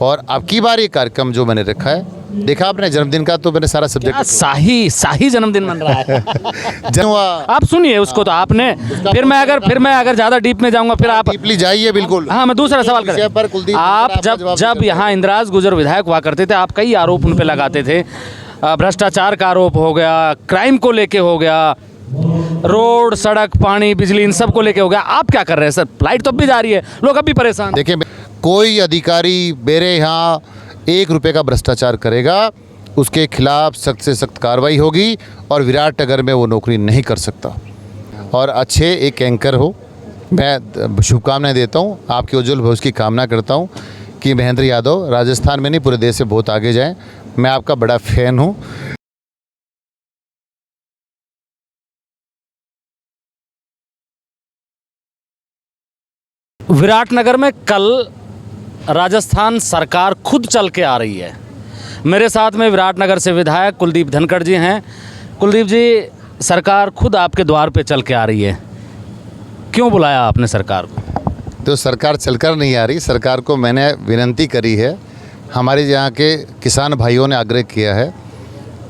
और अब की बार ये कार्यक्रम जो मैंने रखा है, देखा आपने जन्मदिन का, तो मैंने सारा सब्जेक्ट शाही जन्मदिन मन रहा है। जन्म आप सुनिए उसको, तो आपने फिर मैं अगर ज़्यादा डीप में जाऊंगा फिर आप डीपली जाइए बिल्कुल। हाँ, मैं दूसरा सवाल विषय पर कुलदीप आप जवाब जब यहाँ इंदिराज गुजर विधायक हुआ करते थे, आप कई आरोप उन पे लगाते थे। भ्रष्टाचार का आरोप हो गया, क्राइम को लेके हो गया, रोड सड़क पानी बिजली इन सब को लेके हो गया। आप क्या कर रहे हैं सर? लाइट तो अब भी जा रही है, लोग अब भी परेशान। देखिए, कोई अधिकारी मेरे यहाँ 1 रुपये का भ्रष्टाचार करेगा, उसके खिलाफ सख्त से सख्त कार्रवाई होगी और विराटनगर में वो नौकरी नहीं कर सकता। और अच्छे एक एंकर हो, मैं शुभकामनाएं देता हूँ, आपके उज्जवल भविष्य की कामना करता हूँ कि महेंद्र यादव राजस्थान में नहीं पूरे देश से बहुत आगे जाएं। मैं आपका बड़ा फ़ैन हूँ। विराटनगर में कल राजस्थान सरकार खुद चल के आ रही है। मेरे साथ में विराटनगर से विधायक कुलदीप धनखड़ जी हैं। कुलदीप जी, सरकार खुद आपके द्वार पे चल के आ रही है, क्यों बुलाया आपने सरकार को? तो सरकार चलकर नहीं आ रही, सरकार को मैंने विनती करी है। हमारे यहाँ के किसान भाइयों ने आग्रह किया है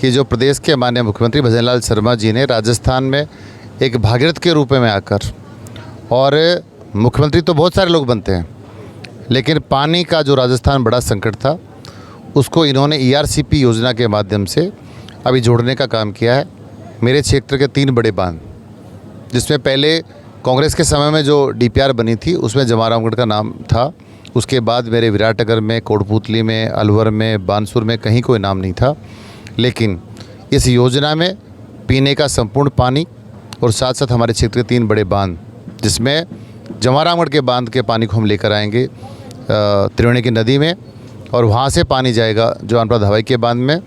कि जो प्रदेश के माननीय मुख्यमंत्री भजन लाल शर्मा जी ने राजस्थान में एक भागीरथ के रूप में आकर, और मुख्यमंत्री तो बहुत सारे लोग बनते हैं, लेकिन पानी का जो राजस्थान बड़ा संकट था, उसको इन्होंने ERCP योजना के माध्यम से अभी जोड़ने का काम किया है। मेरे क्षेत्र के 3 बड़े बांध, जिसमें पहले कांग्रेस के समय में जो DPR बनी थी उसमें जमारामगढ़ का नाम था, उसके बाद मेरे विराटनगर में, कोटपूतली में, अलवर में, बानसूर में कहीं कोई नाम नहीं था। लेकिन इस योजना में पीने का संपूर्ण पानी और साथ साथ हमारे क्षेत्र के 3 बड़े बांध, जिसमें जमारामगढ़ के बांध के पानी को हम लेकर आएंगे त्रिवेणी की नदी में, और वहाँ से पानी जाएगा जवानपुरा धावाई के बांध में,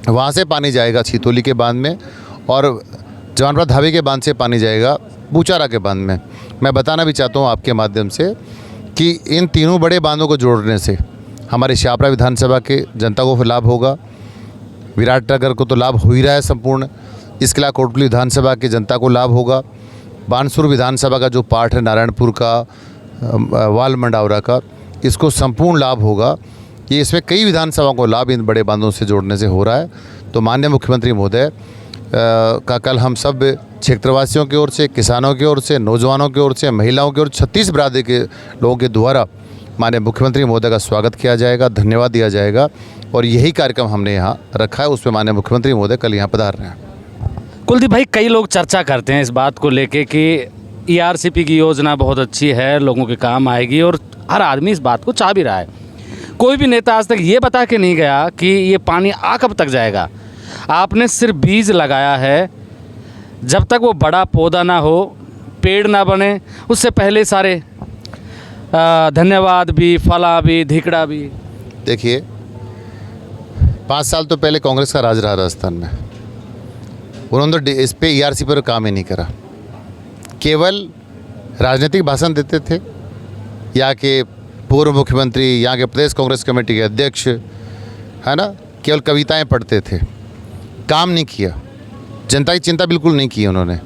वहाँ से पानी जाएगा छितौली के बांध में, और जवानपुरा धावे के बांध से पानी जाएगा बूचारा के बांध में। मैं बताना भी चाहता हूँ आपके माध्यम से कि इन तीनों बड़े बांधों को जोड़ने से हमारे शाहपुरा विधानसभा के जनता को लाभ होगा, विराटनगर को तो लाभ हो ही रहा है संपूर्ण, इसके अलावा कोटपूतली विधानसभा की जनता को लाभ होगा, बानसूर विधानसभा का जो पार्ट है नारायणपुर का, वाल मंडावरा का, इसको संपूर्ण लाभ होगा। ये इसमें कई विधानसभाओं को लाभ इन बड़े बांधों से जोड़ने से हो रहा है। तो माननीय मुख्यमंत्री महोदय का कल हम सब क्षेत्रवासियों की ओर से, किसानों की ओर से, नौजवानों की ओर से, महिलाओं की ओर, 36 बिरादरी के लोगों के द्वारा माननीय मुख्यमंत्री महोदय का स्वागत किया जाएगा, धन्यवाद दिया जाएगा, और यही कार्यक्रम हमने यहाँ रखा है। उसमें माननीय मुख्यमंत्री महोदय कल यहाँ पधार रहे हैं। कुलदीप भाई, कई लोग चर्चा करते हैं इस बात को लेके कि ERCP की योजना बहुत अच्छी है, लोगों के काम आएगी, और हर आदमी इस बात को चाह भी रहा है। कोई भी नेता आज तक ये बता के नहीं गया कि ये पानी आ कब तक जाएगा। आपने सिर्फ बीज लगाया है, जब तक वो बड़ा पौधा ना हो, पेड़ ना बने, उससे पहले सारे धन्यवाद भी, फला भी, धिकड़ा भी। देखिए, 5 साल तो पहले कांग्रेस का राज रहा राजस्थान में, उन्होंने तो इस पे ERCP पर काम ही नहीं करा, केवल राजनीतिक भाषण देते थे। यहाँ के पूर्व मुख्यमंत्री, यहाँ के प्रदेश कांग्रेस कमेटी के अध्यक्ष, है ना, केवल कविताएं पढ़ते थे, काम नहीं किया, जनता की चिंता बिल्कुल नहीं की उन्होंने।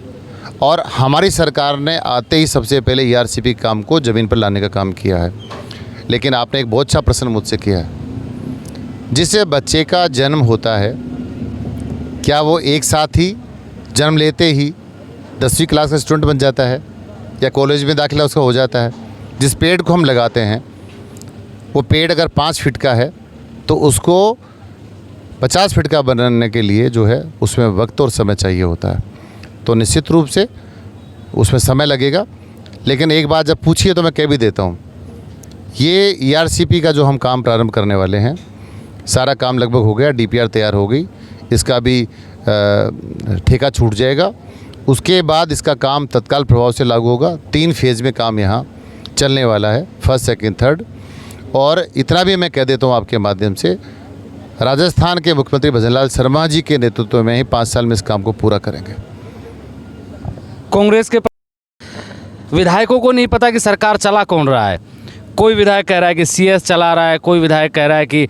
और हमारी सरकार ने आते ही सबसे पहले ERCP काम को ज़मीन पर लाने का काम किया है। लेकिन आपने एक बहुत अच्छा प्रश्न मुझसे किया है, जिससे बच्चे का जन्म होता है, क्या वो एक साथ ही जन्म लेते ही 10वीं क्लास का स्टूडेंट बन जाता है या कॉलेज में दाखिला उसका हो जाता है? जिस पेड़ को हम लगाते हैं, वो पेड़ अगर 5 फीट का है तो उसको 50 फीट का बनने के लिए जो है उसमें वक्त और समय चाहिए होता है। तो निश्चित रूप से उसमें समय लगेगा। लेकिन एक बात जब पूछिए तो मैं कह भी देता हूँ, ये ERCP का जो हम काम प्रारंभ करने वाले हैं, सारा काम लगभग हो गया, DPR तैयार हो गई, इसका भी ठेका छूट जाएगा। उसके बाद इसका काम तत्काल प्रभाव से लागू होगा। 3 फेज़ में काम यहाँ चलने वाला है, फर्स्ट, सेकंड, थर्ड। और इतना भी मैं कह देता हूँ आपके माध्यम से, राजस्थान के मुख्यमंत्री भजन लाल शर्मा जी के नेतृत्व में ही 5 साल में इस काम को पूरा करेंगे। कांग्रेस के विधायकों को नहीं पता कि सरकार चला कौन रहा है। कोई विधायक कह रहा है कि CS चला रहा है, कोई विधायक कह रहा है कि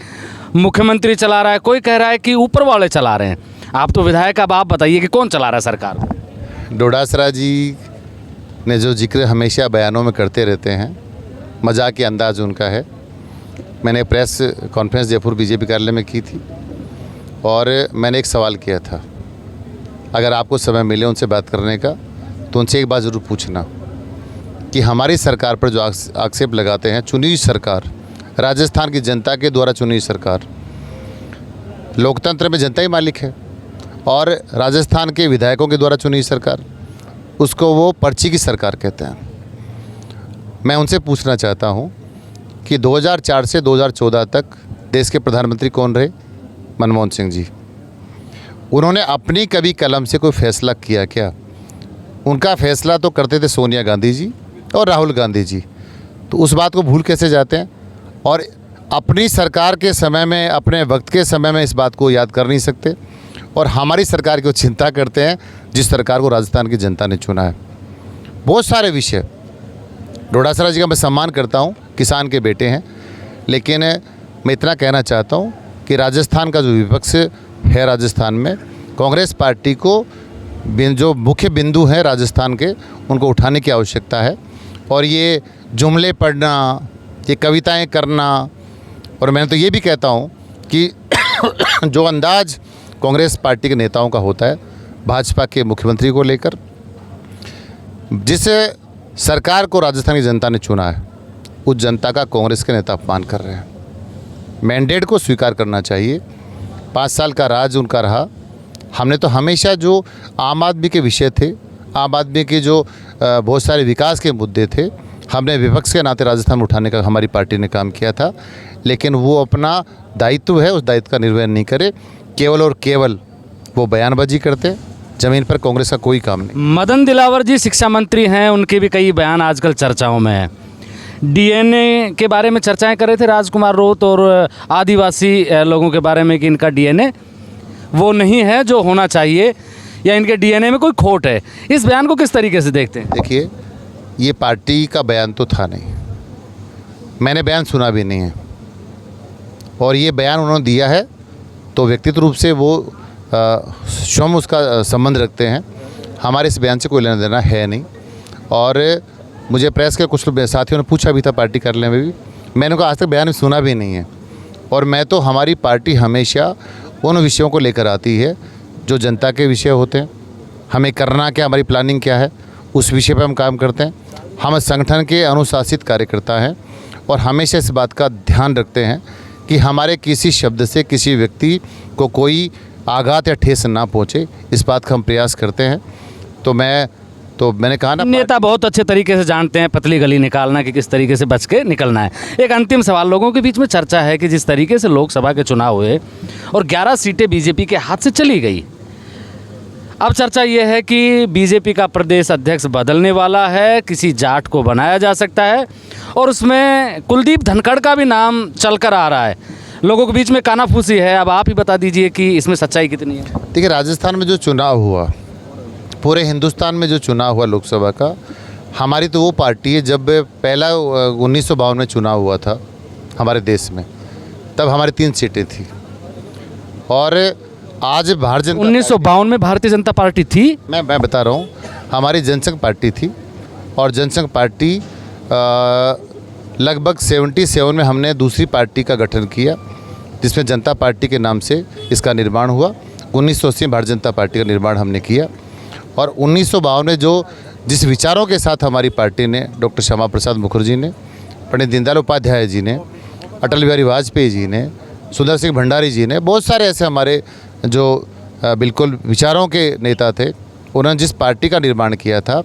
मुख्यमंत्री चला रहा है, कोई कह रहा है कि ऊपर वाले चला रहे हैं। आप तो विधायक, अब आप बताइए कि कौन चला रहा है सरकार को? डोडासरा जी ने जो जिक्र हमेशा बयानों में करते रहते हैं, मजाक के अंदाज उनका है, मैंने प्रेस कॉन्फ्रेंस जयपुर बीजेपी कार्यालय में की थी और मैंने एक सवाल किया था, अगर आपको समय मिले उनसे बात करने का तो उनसे एक बात ज़रूर पूछना कि हमारी सरकार पर जो आक्षेप लगाते हैं, चुनी हुई सरकार, राजस्थान की जनता के द्वारा चुनी हुई सरकार, लोकतंत्र में जनता ही मालिक है और राजस्थान के विधायकों के द्वारा चुनी हुई सरकार, उसको वो पर्ची की सरकार कहते हैं। मैं उनसे पूछना चाहता हूँ कि 2004 से 2014 तक देश के प्रधानमंत्री कौन रहे? मनमोहन सिंह जी। उन्होंने अपनी कभी कलम से कोई फैसला किया क्या? उनका फैसला तो करते थे सोनिया गांधी जी और राहुल गांधी जी। तो उस बात को भूल कैसे जाते हैं और अपनी सरकार के समय में, अपने वक्त के समय में इस बात को याद कर नहीं सकते और हमारी सरकार की चिंता करते हैं जिस सरकार को राजस्थान की जनता ने चुना है। बहुत सारे विषय, डोडासरा जी का मैं सम्मान करता हूँ, किसान के बेटे हैं, लेकिन मैं इतना कहना चाहता हूँ कि राजस्थान का जो विपक्ष है, राजस्थान में कांग्रेस पार्टी को जो मुख्य बिंदु हैं राजस्थान के, उनको उठाने की आवश्यकता है। और ये जुमले पढ़ना, ये कविताएं करना, और मैं तो ये भी कहता हूँ कि जो अंदाज कांग्रेस पार्टी के नेताओं का होता है भाजपा के मुख्यमंत्री को लेकर, जिस सरकार को राजस्थान की जनता ने चुना है, उस जनता का कांग्रेस के नेता अपमान कर रहे हैं। मैंडेट को स्वीकार करना चाहिए। 5 साल का राज उनका रहा। हमने तो हमेशा जो आम आदमी के विषय थे, आम आदमी के जो बहुत सारे विकास के मुद्दे थे, हमने विपक्ष के नाते राजस्थान में उठाने का हमारी पार्टी ने काम किया था। लेकिन वो अपना दायित्व है, उस दायित्व का निर्वहन नहीं करे, केवल और केवल वो बयानबाजी करते। ज़मीन पर कांग्रेस का कोई काम नहीं। मदन दिलावर जी शिक्षा मंत्री हैं, उनके भी कई बयान आजकल चर्चाओं में हैं। डीएनए के बारे में चर्चाएं कर रहे थे राजकुमार रोत और आदिवासी लोगों के बारे में कि इनका डीएनए वो नहीं है जो होना चाहिए या इनके डीएनए में कोई खोट है। इस बयान को किस तरीके से देखते हैं? देखिए, ये पार्टी का बयान तो था नहीं, मैंने बयान सुना भी नहीं है, और ये बयान उन्होंने दिया है तो व्यक्तिगत रूप से वो स्वयं उसका संबंध रखते हैं। हमारे इस बयान से कोई लेना देना है नहीं। और मुझे प्रेस के कुछ साथियों ने पूछा भी था पार्टी कार्यालय में भी, मैंने कहा आज तक बयान सुना भी नहीं है। और मैं तो, हमारी पार्टी हमेशा उन विषयों को लेकर आती है जो जनता के विषय होते हैं। हमें करना क्या, हमारी प्लानिंग क्या है, उस विषय पर हम काम करते हैं। हम संगठन के अनुशासित कार्यकर्ता हैं और हमेशा इस बात का ध्यान रखते हैं कि हमारे किसी शब्द से किसी व्यक्ति को कोई आघात या ठेस ना पहुँचे, इस बात का हम प्रयास करते हैं। तो मैंने कहा ना, नेता बहुत अच्छे तरीके से जानते हैं पतली गली निकालना, कि किस तरीके से बच के निकलना है। एक अंतिम सवाल, लोगों के बीच में चर्चा है कि जिस तरीके से लोकसभा के चुनाव हुए और 11 सीटें बीजेपी के हाथ से चली गई, अब चर्चा ये है कि बीजेपी का प्रदेश अध्यक्ष बदलने वाला है, किसी जाट को बनाया जा सकता है और उसमें कुलदीप धनखड़ का भी नाम चलकर आ रहा है। लोगों के बीच में कानाफूसी है। अब आप ही बता दीजिए कि इसमें सच्चाई कितनी है? देखिए, राजस्थान में जो चुनाव हुआ, पूरे हिंदुस्तान में जो चुनाव हुआ लोकसभा का, हमारी तो वो पार्टी है, जब पहला 1952 में चुनाव हुआ था हमारे देश में, तब हमारी 3 सीटें थी। और आज भारतीय जनता 1952 में भारतीय जनता पार्टी थी। मैं बता रहा हूँ, हमारी जनसंघ पार्टी थी और जनसंघ पार्टी लगभग 77 में हमने दूसरी पार्टी का गठन किया, जिसमें जनता पार्टी के नाम से इसका निर्माण हुआ। 1980 में भारतीय जनता पार्टी का निर्माण हमने किया और 1952 में जिस विचारों के साथ हमारी पार्टी ने, डॉक्टर श्यामा प्रसाद मुखर्जी ने, पंडित दीनदयाल उपाध्याय जी ने, अटल बिहारी वाजपेयी जी ने, सुंदर सिंह भंडारी जी ने, बहुत सारे ऐसे हमारे जो बिल्कुल विचारों के नेता थे, उन्होंने जिस पार्टी का निर्माण किया था,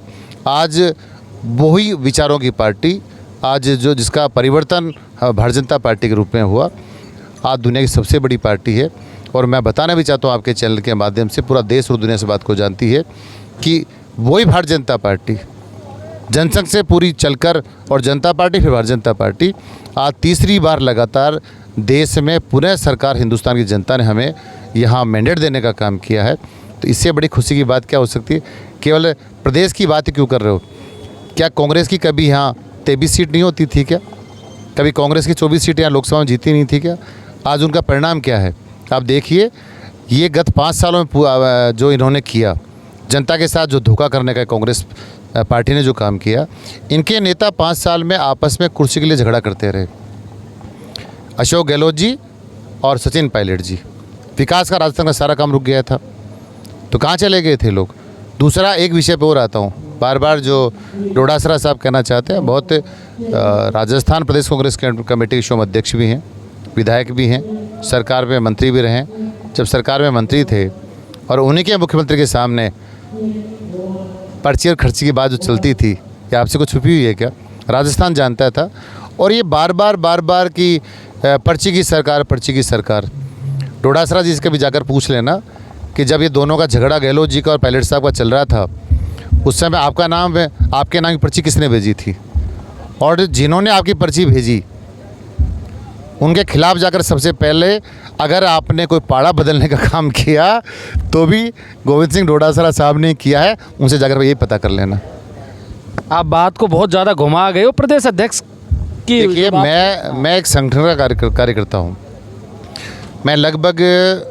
आज वही विचारों की पार्टी, आज जिसका परिवर्तन भारतीय जनता पार्टी के रूप में हुआ, आज दुनिया की सबसे बड़ी पार्टी है। और मैं बताना भी चाहता हूँ आपके चैनल के माध्यम से, पूरा देश और दुनिया से बात को जानती है कि वही भारतीय जनता पार्टी जनसंघ से पूरी चलकर, और जनता पार्टी फिर भारतीय जनता पार्टी, आज तीसरी बार लगातार देश में पुनः सरकार, हिंदुस्तान की जनता ने हमें यहाँ मैंडेट देने का काम किया है। तो इससे बड़ी खुशी की बात क्या हो सकती है? केवल प्रदेश की बात क्यों कर रहे हो? क्या कांग्रेस की कभी यहाँ 23 सीट नहीं होती थी क्या? कभी कांग्रेस की 24 सीटें यहाँ लोकसभा में जीती नहीं थी क्या? आज उनका परिणाम क्या है? आप देखिए, ये गत 5 सालों में जो इन्होंने किया, जनता के साथ जो धोखा करने का कांग्रेस पार्टी ने जो काम किया, इनके नेता 5 साल में आपस में कुर्सी के लिए झगड़ा करते रहे। अशोक गहलोत जी और सचिन पायलट जी। विकास का राजस्थान का सारा काम रुक गया था, तो कहाँ चले गए थे लोग। दूसरा एक विषय पे और आता हूँ, बार बार जो डोडासरा साहब कहना चाहते हैं, बहुत राजस्थान प्रदेश कांग्रेस कमेटी के शोम अध्यक्ष भी हैं, विधायक भी हैं, सरकार में मंत्री भी रहे। जब सरकार में मंत्री थे और उन्हीं के मुख्यमंत्री के सामने पर्ची और खर्ची की बात जो चलती थी, या आपसे कुछ छुपी हुई है क्या? राजस्थान जानता था। और ये बार बार की पर्ची की सरकार। डोडासरा जी से भी जाकर पूछ लेना कि जब ये दोनों का झगड़ा गहलोत जी का और पायलट साहब का चल रहा था, उस समय आपके नाम की पर्ची किसने भेजी थी? और जिन्होंने आपकी पर्ची भेजी उनके खिलाफ जाकर सबसे पहले अगर आपने कोई पाड़ा बदलने का काम किया तो भी गोविंद सिंह डोडासरा साहब ने किया है, उनसे जाकर ये पता कर लेना। आप बात को बहुत ज़्यादा घुमा गए हो। प्रदेश अध्यक्ष की देखिए, मैं एक संगठन का कार्यकर्ता हूँ। मैं लगभग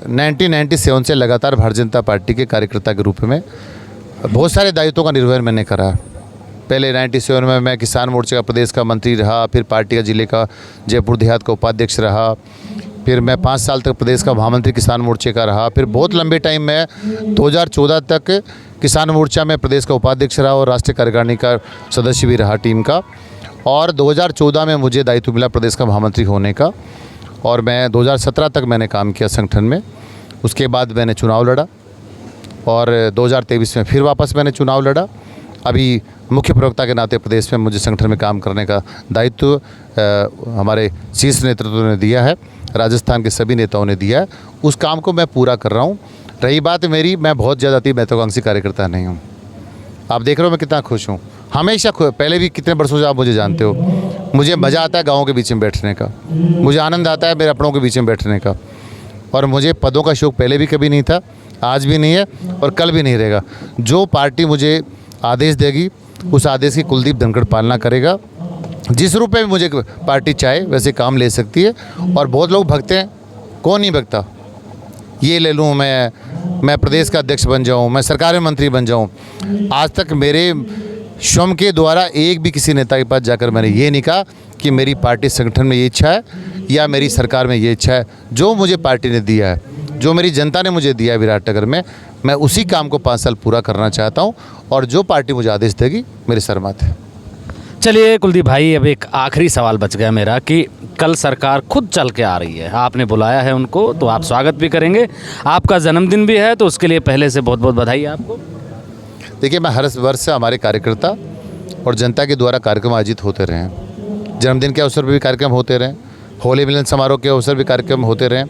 1997 से लगातार भारतीय जनता पार्टी के कार्यकर्ता के रूप में बहुत सारे दायित्वों का निर्वहन मैंने करा। पहले 97 में मैं किसान मोर्चे का प्रदेश का मंत्री रहा, फिर पार्टी का जिले का जयपुर देहात का उपाध्यक्ष रहा, फिर मैं 5 साल तक प्रदेश का महामंत्री किसान मोर्चे का रहा, फिर बहुत लंबे टाइम में 2014 तक किसान मोर्चा में प्रदेश का उपाध्यक्ष रहा और राष्ट्रीय कार्यकारिणी का सदस्य भी रहा टीम का। और 2014 में मुझे दायित्व मिला प्रदेश का महामंत्री होने का, और मैं 2017 तक मैंने काम किया संगठन में। उसके बाद मैंने चुनाव लड़ा और 2023 में फिर वापस मैंने चुनाव लड़ा। अभी मुख्य प्रवक्ता के नाते प्रदेश में मुझे संगठन में काम करने का दायित्व हमारे शीर्ष नेतृत्व ने दिया है, राजस्थान के सभी नेताओं ने दिया है। उस काम को मैं पूरा कर रहा हूँ। रही बात मेरी, मैं बहुत ज़्यादा अति महत्वाकांक्षी कार्यकर्ता नहीं हूँ। आप देख रहे हो मैं कितना खुश हूँ, हमेशा पहले भी कितने वर्षों से आप मुझे जानते हो। मुझे मज़ा आता है गाँव के बीच में बैठने का, मुझे आनंद आता है मेरे अपनों के बीच में बैठने का। और मुझे पदों का शौक़ पहले भी कभी नहीं था, आज भी नहीं है और कल भी नहीं रहेगा। जो पार्टी मुझे आदेश देगी उस आदेश की कुलदीप धनखड़ पालना करेगा। जिस रूप में मुझे पार्टी चाहे वैसे काम ले सकती है। और बहुत लोग भगते हैं, कौन नहीं भगता? ये ले लूँ मैं प्रदेश का अध्यक्ष बन जाऊँ, मैं सरकार में मंत्री बन जाऊँ। आज तक मेरे श्रम के द्वारा एक भी किसी नेता के पास जाकर मैंने ये नहीं कहा कि मेरी पार्टी संगठन में ये इच्छा है या मेरी सरकार में ये इच्छा है। जो मुझे पार्टी ने दिया है, जो मेरी जनता ने मुझे दिया है विराटनगर में, मैं उसी काम को 5 साल पूरा करना चाहता हूँ। और जो पार्टी मुझे आदेश देगी मेरे सर माथे। चलिए कुलदीप भाई, अब एक आखिरी सवाल बच गया मेरा कि कल सरकार खुद चल के आ रही है, आपने बुलाया है उनको, तो आप स्वागत भी करेंगे। आपका जन्मदिन भी है, तो उसके लिए पहले से बहुत बहुत बधाई आपको। देखिए, मैं हर वर्ष हमारे कार्यकर्ता और जनता के द्वारा कार्यक्रम आयोजित होते रहे हैं। जन्मदिन के अवसर पर भी कार्यक्रम होते रहे, होली मिलन समारोह के अवसर भी कार्यक्रम होते रहे।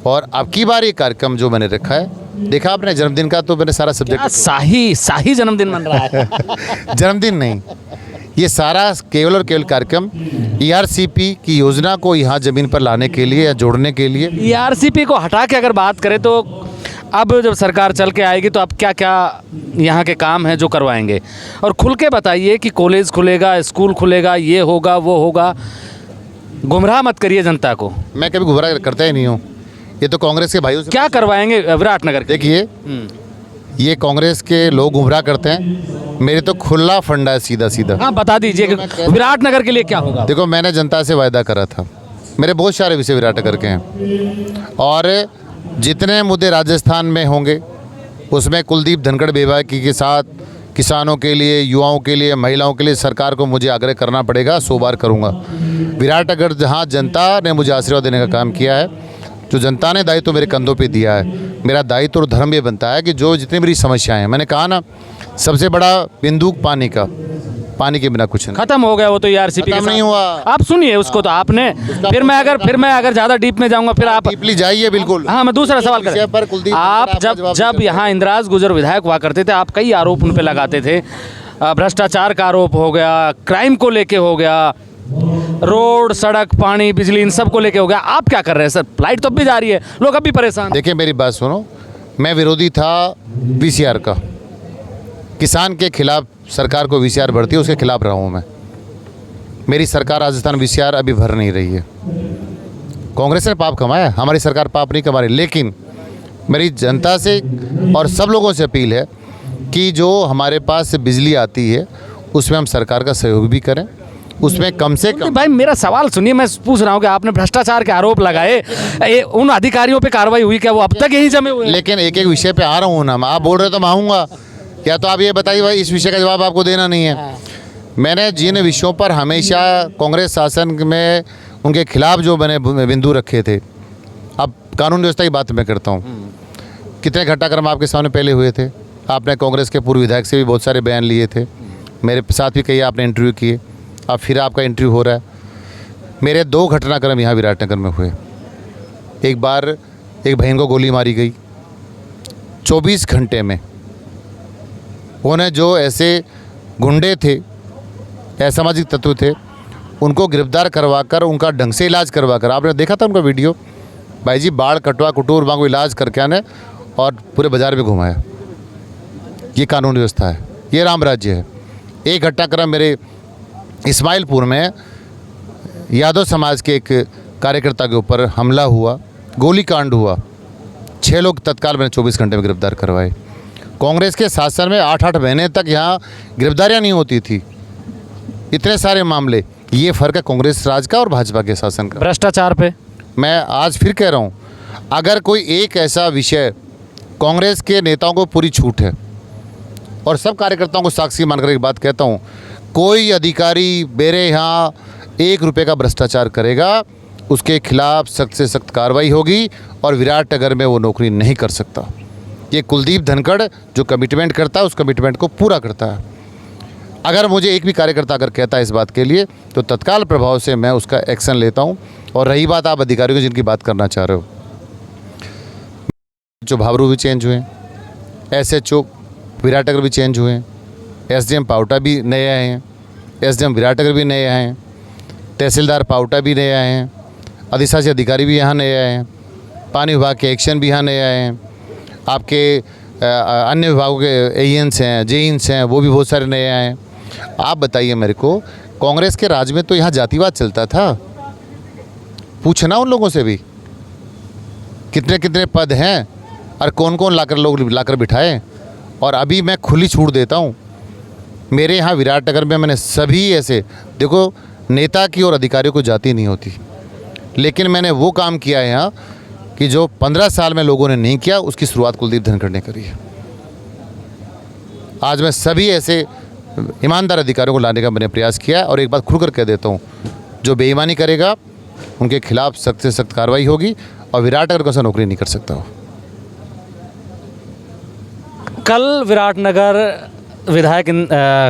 और अब की बार ये कार्यक्रम जो मैंने रखा है, देखा आपने जन्मदिन का, तो मैंने सारा सब्जेक्ट शाही जन्मदिन मन रहा है। जन्मदिन नहीं, ये सारा केवल और केवल कार्यक्रम ERCP की योजना को यहाँ ज़मीन पर लाने के लिए या जोड़ने के लिए। ERCP को हटा के अगर बात करें तो अब जब सरकार चल के आएगी तो अब क्या क्या यहाँ के काम हैं जो करवाएंगे? और खुल के बताइए कि कॉलेज खुलेगा, स्कूल खुलेगा, ये होगा वो होगा। गुमराह मत करिए जनता को। मैं कभी गुमराह करता ही नहीं हूँ। ये तो कांग्रेस के भाइयों से क्या करवाएंगे विराटनगर? देखिए, ये कांग्रेस के लोग गुमराह करते हैं, मेरे तो खुला फंडा है सीधा सीधा। हाँ, बता दीजिए कि विराटनगर के लिए क्या होगा। देखो, मैंने जनता से वायदा करा था, मेरे बहुत सारे विषय विराटनगर के हैं। और जितने मुद्दे राजस्थान में होंगे उसमें कुलदीप धनखड़ बेबाकी के साथ किसानों के लिए, युवाओं के लिए, महिलाओं के लिए सरकार को मुझे आग्रह करना पड़ेगा, 100 बार करूँगा। विराटनगर जहाँ जनता ने मुझे आशीर्वाद देने का काम किया है, जो जनता ने दायित्व मेरे कंधों पे दिया है, मेरा दायित्व और धर्म ये बनता है कि जो जितनी मेरी समस्याएं हैं, मैंने कहा ना, सबसे बड़ा बिंदु पानी का, पानी के बिना कुछ नहीं। खत्म हो गया वो तो ERCP खत्म नहीं हुआ। आप सुनिए उसको तो आपने, फिर मैं अगर ज़्यादा डीप में जाऊंगा फिर आप डीपली जाइए। बिल्कुल। हाँ, मैं दूसरा सवाल कर, आप जब यहाँ इंदिराज गुजर विधायक हुआ करते थे, आप कई आरोप उन पे लगाते थे। भ्रष्टाचार का आरोप हो गया, क्राइम को लेके हो गया, रोड, सड़क, पानी, बिजली, इन सब को लेके हो गया। आप क्या कर रहे हैं सर? लाइट तो अब भी जा रही है, लोग अब भी परेशान। देखिए, मेरी बात सुनो, मैं विरोधी था VCR का। किसान के खिलाफ सरकार को VCR भरती है, उसके खिलाफ रहा हूँ मैं। मेरी सरकार राजस्थान VCR अभी भर नहीं रही है। कांग्रेस ने पाप कमाया, हमारी सरकार पाप नहीं कमा रही। लेकिन मेरी जनता से और सब लोगों से अपील है कि जो हमारे पास बिजली आती है उसमें हम सरकार का सहयोग भी करें उसमें कम से कम भाई मेरा सवाल सुनिए, मैं पूछ रहा हूँ कि आपने भ्रष्टाचार के आरोप लगाए, उन अधिकारियों पे कार्रवाई हुई क्या? वो अब तक यहीं जमे हुए हैं। लेकिन एक एक विषय पे आ रहा हूँ ना, आप बोल रहे तो मैं आऊँगा, या तो आप ये बताइए भाई, इस विषय का जवाब आपको देना नहीं है। मैंने जिन विषयों पर हमेशा कांग्रेस शासन में उनके खिलाफ जो मैंने बिंदु रखे थे, अब कानून व्यवस्था की बात मैं करता हूँ। कितने घटनाक्रम आपके सामने पहले हुए थे, आपने कांग्रेस के पूर्व विधायक से भी बहुत सारे बयान लिए थे, मेरे साथ भी कई आपने इंटरव्यू किए, अब फिर आपका इंटरव्यू हो रहा है। मेरे 2 घटनाक्रम यहाँ विराटनगर में हुए। एक बार एक बहन को गोली मारी गई, 24 घंटे में उन्हें जो ऐसे गुंडे थे, असामाजिक तत्व थे, उनको गिरफ्तार करवाकर उनका ढंग से इलाज करवाकर, आपने देखा था उनका वीडियो, भाई जी बाढ़ कटवा कुटूर वहाँ को इलाज करके आने और पूरे बाजार में घुमाया। ये कानून व्यवस्था है, ये राम राज्य है। एक घटनाक्रम मेरे इस्माइलपुर में यादव समाज के एक कार्यकर्ता के ऊपर हमला हुआ, गोली कांड हुआ, 6 लोग तत्काल मैंने 24 घंटे में गिरफ्तार करवाए। कांग्रेस के शासन में 8-8 महीने तक यहाँ गिरफ्तारियाँ नहीं होती थी, इतने सारे मामले। ये फ़र्क है कांग्रेस राज का और भाजपा के शासन का। भ्रष्टाचार पे मैं आज फिर कह रहा हूँ, अगर कोई एक ऐसा विषय, कांग्रेस के नेताओं को पूरी छूट है और सब कार्यकर्ताओं को साक्षी मानकर एक बात कहता हूँ, कोई अधिकारी मेरे यहाँ 1 रुपये का भ्रष्टाचार करेगा, उसके खिलाफ सख्त से सख्त कार्रवाई होगी और विराटनगर में वो नौकरी नहीं कर सकता। ये कुलदीप धनखड़ जो कमिटमेंट करता है, उस कमिटमेंट को पूरा करता है। अगर मुझे एक भी कार्यकर्ता अगर कहता है इस बात के लिए, तो तत्काल प्रभाव से मैं उसका एक्शन लेता हूँ। और रही बात आप अधिकारियों की जिनकी बात करना चाह रहे हो, जो भावरू भी चेंज हुए, SHO विराटनगर भी चेंज हुए, SDM पावटा भी नए आए हैं, SDM विराटनगर भी नए आए हैं, तहसीलदार पावटा भी नए आए हैं, अधिशासी अधिकारी भी यहाँ नए आए हैं, पानी विभाग के एक्शन भी यहाँ नए आए हैं, आपके अन्य विभागों के AENs हैं, JENs हैं, वो भी बहुत सारे नए आए हैं। आप बताइए मेरे को, कांग्रेस के राज में तो यहाँ जातिवाद चलता था, पूछना उन लोगों से भी कितने कितने पद हैं और कौन कौन लोग लाकर बिठाए। और अभी मैं खुली छूट देता हूँ, मेरे यहाँ विराटनगर में मैंने सभी ऐसे, देखो नेता की और अधिकारियों को जाति नहीं होती, लेकिन मैंने वो काम किया है यहाँ कि जो 15 साल में लोगों ने नहीं किया, उसकी शुरुआत कुलदीप धनखड़ ने करी है। आज मैं सभी ऐसे ईमानदार अधिकारियों को लाने का मैंने प्रयास किया है और एक बात खुलकर कह देता हूँ, जो बेईमानी करेगा उनके खिलाफ सख्त से सख्त कार्रवाई होगी और विराटनगर को ऐसा नौकरी नहीं कर सकता हो। कल विराटनगर विधायक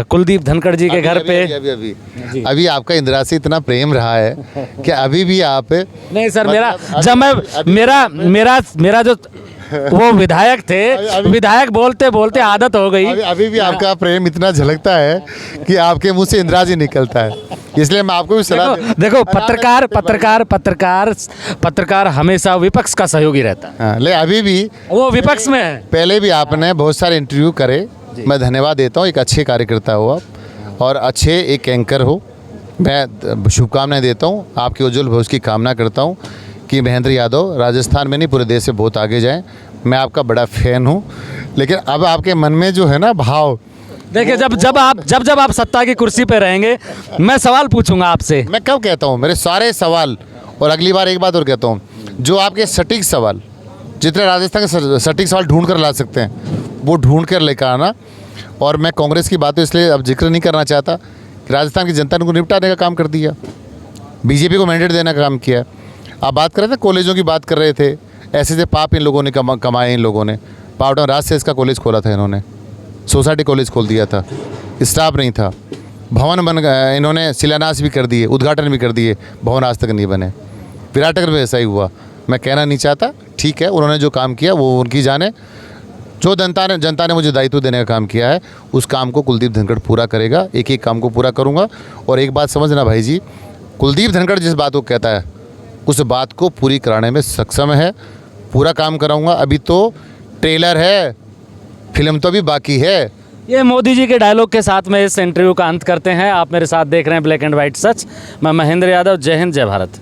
कुलदीप धनखड़ जी के घर पे अभी आपका इंदिरा से इतना प्रेम रहा है कि अभी भी आप नहीं सर, मेरा जो वो विधायक थे, विधायक बोलते बोलते आदत हो गई। अभी भी आपका प्रेम इतना झलकता है कि आपके मुंह से इंदिरा जी निकलता है, इसलिए मैं आपको भी सलाह देखो पत्रकार हमेशा विपक्ष का सहयोगी रहता है। हाँ, ले अभी भी वो विपक्ष में है। पहले भी आपने बहुत सारे इंटरव्यू करे, मैं धन्यवाद देता हूँ। एक अच्छे कार्यकर्ता हो आप और अच्छे एक एंकर हो, मैं शुभकामनाएं देता हूँ, आपके उज्जवल भविष्य की कामना करता हूँ कि महेंद्र यादव राजस्थान में नहीं पूरे देश से बहुत आगे जाएं। मैं आपका बड़ा फैन हूँ, लेकिन अब आपके मन में जो है ना भाव, देखिए जब आप सत्ता की कुर्सी पे रहेंगे, मैं सवाल पूछूंगा आपसे। मैं कब कहता हूँ मेरे सारे सवाल, और अगली बार एक बात और कहता हूँ, जो आपके सटीक सवाल, जितने राजस्थान के सटीक सवाल ढूंढ कर ला सकते हैं वो ढूंढ कर लेकर आना। और मैं कांग्रेस की बातें इसलिए अब जिक्र नहीं करना चाहता कि राजस्थान की जनता ने उनको निपटाने का काम कर दिया, बीजेपी को मैंडेट देने का काम किया। आप बात कर रहे थे, कॉलेजों की बात कर रहे थे, ऐसे पाप इन लोगों ने कमाए। इन लोगों ने पावटा राज से इसका कॉलेज खोला था, इन्होंने सोसाइटी कॉलेज खोल दिया था, स्टाफ नहीं था, भवन बन गए, इन्होंने शिलान्यास भी कर दिए, उद्घाटन भी कर दिए, भवन आज तक नहीं बने। विराटनगर में ऐसा ही हुआ। मैं कहना नहीं चाहता, ठीक है, उन्होंने जो काम किया वो उनकी जाने, जो जनता ने मुझे दायित्व देने का काम किया है उस काम को कुलदीप धनखड़ पूरा करेगा। एक एक काम को पूरा करूँगा। और एक बात समझना भाई जी, कुलदीप धनखड़ जिस बात को कहता है उस बात को पूरी कराने में सक्षम है, पूरा काम कराऊंगा। अभी तो ट्रेलर है, फिल्म तो अभी बाकी है। ये मोदी जी के डायलॉग के साथ में इस इंटरव्यू का अंत करते हैं। आप मेरे साथ देख रहे हैं ब्लैक एंड वाइट सच। मैं महेंद्र यादव। जय हिंद, जय भारत।